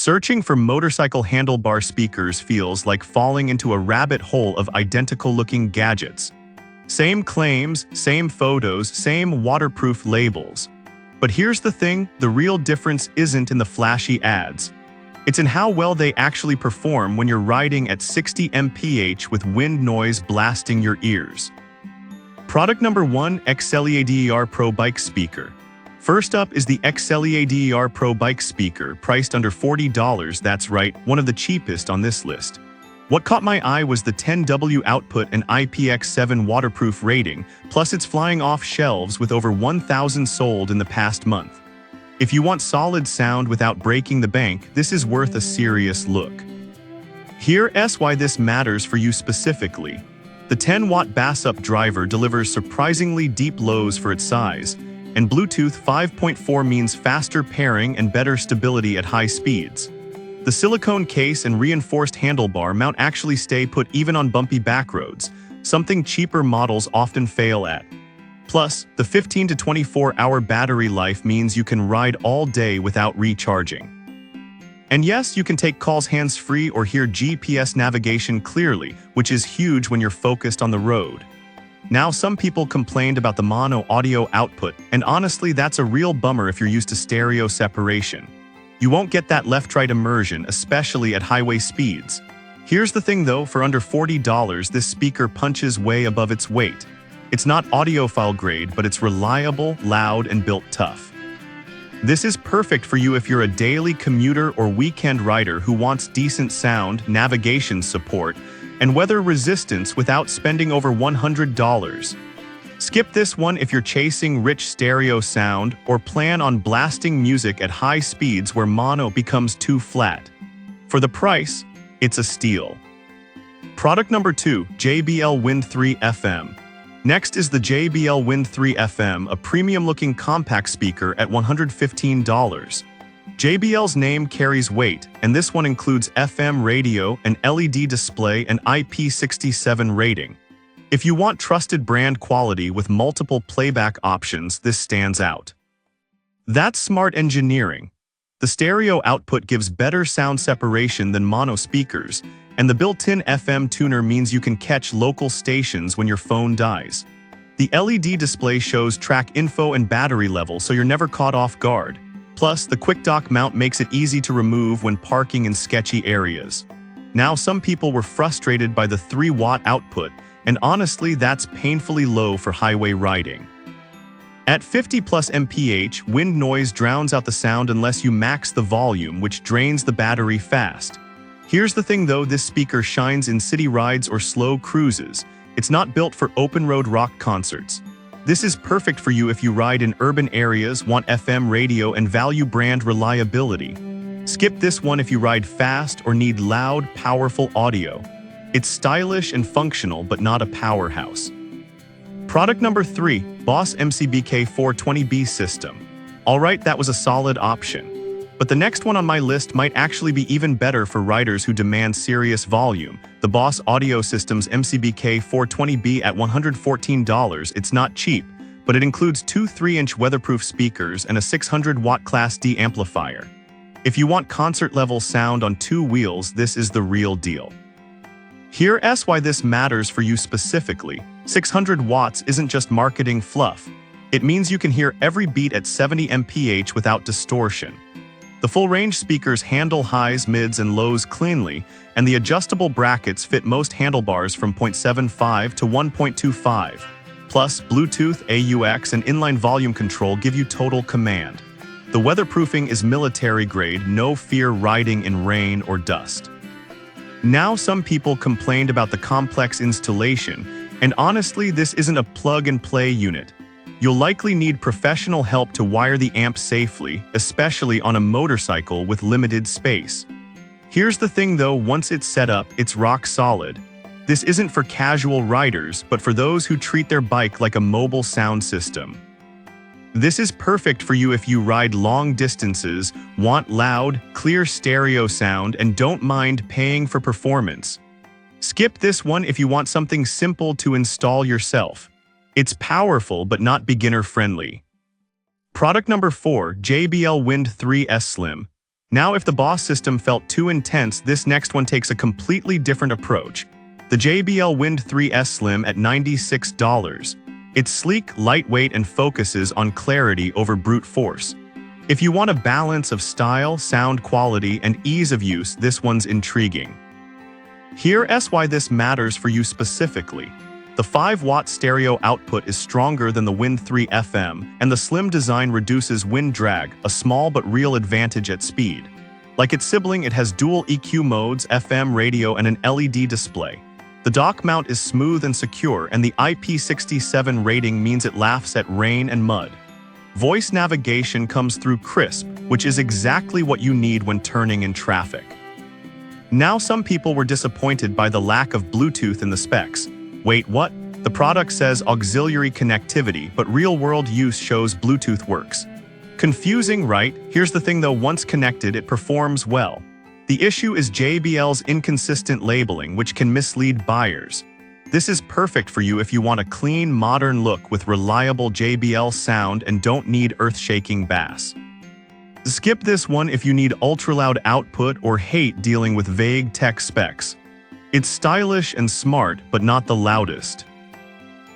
Searching for motorcycle handlebar speakers feels like falling into a rabbit hole of identical-looking gadgets. Same claims, same photos, same waterproof labels. But here's the thing, the real difference isn't in the flashy ads. It's in how well they actually perform when you're riding at 60 mph with wind noise blasting your ears. Product number 1, XLEADER Pro Bike Speaker. First up is the XLEADER Pro Bike Speaker, priced under $40. That's right, one of the cheapest on this list. What caught my eye was the 10W output and IPX7 waterproof rating, plus it's flying off shelves with over 1,000 sold in the past month. If you want solid sound without breaking the bank, this is worth a serious look. Here's why this matters for you specifically. The 10-watt bass-up driver delivers surprisingly deep lows for its size, and Bluetooth 5.4 means faster pairing and better stability at high speeds. The silicone case and reinforced handlebar mount actually stay put even on bumpy back roads, something cheaper models often fail at. Plus, the 15 to 24-hour battery life means you can ride all day without recharging. And yes, you can take calls hands-free or hear GPS navigation clearly, which is huge when you're focused on the road. Now, some people complained about the mono audio output, and honestly, that's a real bummer if you're used to stereo separation. You won't get that left-right immersion, especially at highway speeds. Here's the thing though, for under $40, this speaker punches way above its weight. It's not audiophile grade, but it's reliable, loud, and built tough. This is perfect for you if you're a daily commuter or weekend rider who wants decent sound, navigation support, and weather resistance without spending over $100. Skip this one if you're chasing rich stereo sound or plan on blasting music at high speeds where mono becomes too flat. For the price, it's a steal. Product number 2, JBL Wind 3 FM. Next is the JBL Wind 3 FM, a premium-looking compact speaker at $115. JBL's name carries weight, and this one includes FM radio, an LED display, and IP67 rating. If you want trusted brand quality with multiple playback options, this stands out. That's smart engineering. The stereo output gives better sound separation than mono speakers, and the built-in FM tuner means you can catch local stations when your phone dies. The LED display shows track info and battery level, so you're never caught off guard. Plus, the quick dock mount makes it easy to remove when parking in sketchy areas. Now, some people were frustrated by the 3-watt output, and honestly, that's painfully low for highway riding. At 50 plus mph, wind noise drowns out the sound unless you max the volume, which drains the battery fast. Here's the thing though, this speaker shines in city rides or slow cruises. It's not built for open-road rock concerts. This is perfect for you if you ride in urban areas, want FM radio, and value brand reliability. Skip this one if you ride fast or need loud, powerful audio. It's stylish and functional, but not a powerhouse. Product number 3, Boss MCBK 420B System. Alright, that was a solid option. But the next one on my list might actually be even better for riders who demand serious volume. The Boss Audio System's MCBK 420B at $114. It's not cheap, but it includes 2 3-inch weatherproof speakers and a 600-watt Class D amplifier. If you want concert-level sound on 2 wheels, this is the real deal. Here's why this matters for you specifically. 600 watts isn't just marketing fluff. It means you can hear every beat at 70 mph without distortion. The full-range speakers handle highs, mids, and lows cleanly, and the adjustable brackets fit most handlebars from 0.75 to 1.25. Plus, Bluetooth, AUX, and inline volume control give you total command. The weatherproofing is military-grade, no fear riding in rain or dust. Now, some people complained about the complex installation, and honestly, this isn't a plug-and-play unit. You'll likely need professional help to wire the amp safely, especially on a motorcycle with limited space. Here's the thing though, once it's set up, it's rock solid. This isn't for casual riders, but for those who treat their bike like a mobile sound system. This is perfect for you if you ride long distances, want loud, clear stereo sound, and don't mind paying for performance. Skip this one if you want something simple to install yourself. It's powerful but not beginner-friendly. Product number 4, JBL Wind 3 S Slim. Now if the Boss system felt too intense, this next one takes a completely different approach. The JBL Wind 3S Slim at $96. It's sleek, lightweight, and focuses on clarity over brute force. If you want a balance of style, sound quality, and ease of use, this one's intriguing. Here's why this matters for you specifically. The 5-watt stereo output is stronger than the Wind 3 FM, and the slim design reduces wind drag, a small but real advantage at speed. Like its sibling, it has dual EQ modes, FM radio, and an LED display. The dock mount is smooth and secure, and the IP67 rating means it laughs at rain and mud. Voice navigation comes through crisp, which is exactly what you need when turning in traffic. Now some people were disappointed by the lack of Bluetooth in the specs. Wait, what? The product says auxiliary connectivity, but real-world use shows Bluetooth works. Confusing, right? Here's the thing though, once connected, it performs well. The issue is JBL's inconsistent labeling, which can mislead buyers. This is perfect for you if you want a clean, modern look with reliable JBL sound and don't need earth-shaking bass. Skip this one if you need ultra-loud output or hate dealing with vague tech specs. It's stylish and smart, but not the loudest.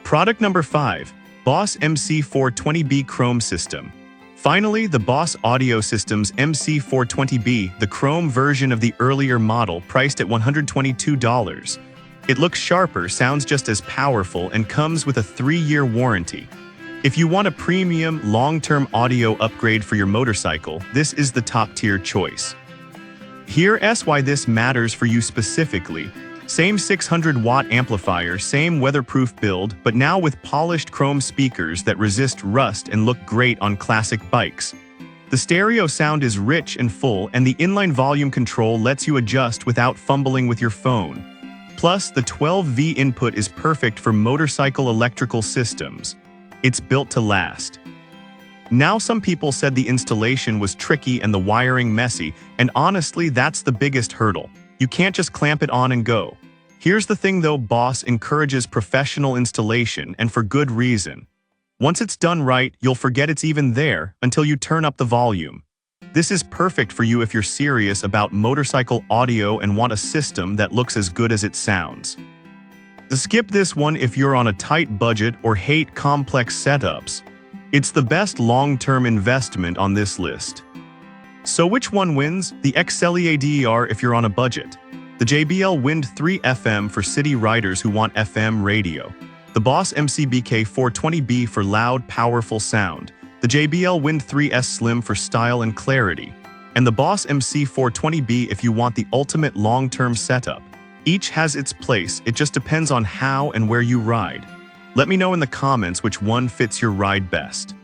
Product number 5. Boss MC420B Chrome System. Finally, the Boss Audio System's MC420B, the Chrome version of the earlier model, priced at $122. It looks sharper, sounds just as powerful, and comes with a 3-year warranty. If you want a premium, long-term audio upgrade for your motorcycle, this is the top-tier choice. Here's why this matters for you specifically. Same 600-watt amplifier, same weatherproof build, but now with polished chrome speakers that resist rust and look great on classic bikes. The stereo sound is rich and full, and the inline volume control lets you adjust without fumbling with your phone. Plus, the 12V input is perfect for motorcycle electrical systems. It's built to last. Now some people said the installation was tricky and the wiring messy, and honestly, that's the biggest hurdle. You can't just clamp it on and go. Here's the thing though, Boss encourages professional installation, and for good reason. Once it's done right, you'll forget it's even there until you turn up the volume. This is perfect for you if you're serious about motorcycle audio and want a system that looks as good as it sounds. Skip this one if you're on a tight budget or hate complex setups. It's the best long-term investment on this list. So which one wins? The XLEADER if you're on a budget. The JBL Wind 3 FM for city riders who want FM radio. The Boss MCBK 420B for loud, powerful sound. The JBL Wind 3S Slim for style and clarity. And the Boss MC 420B if you want the ultimate long-term setup. Each has its place, it just depends on how and where you ride. Let me know in the comments which one fits your ride best.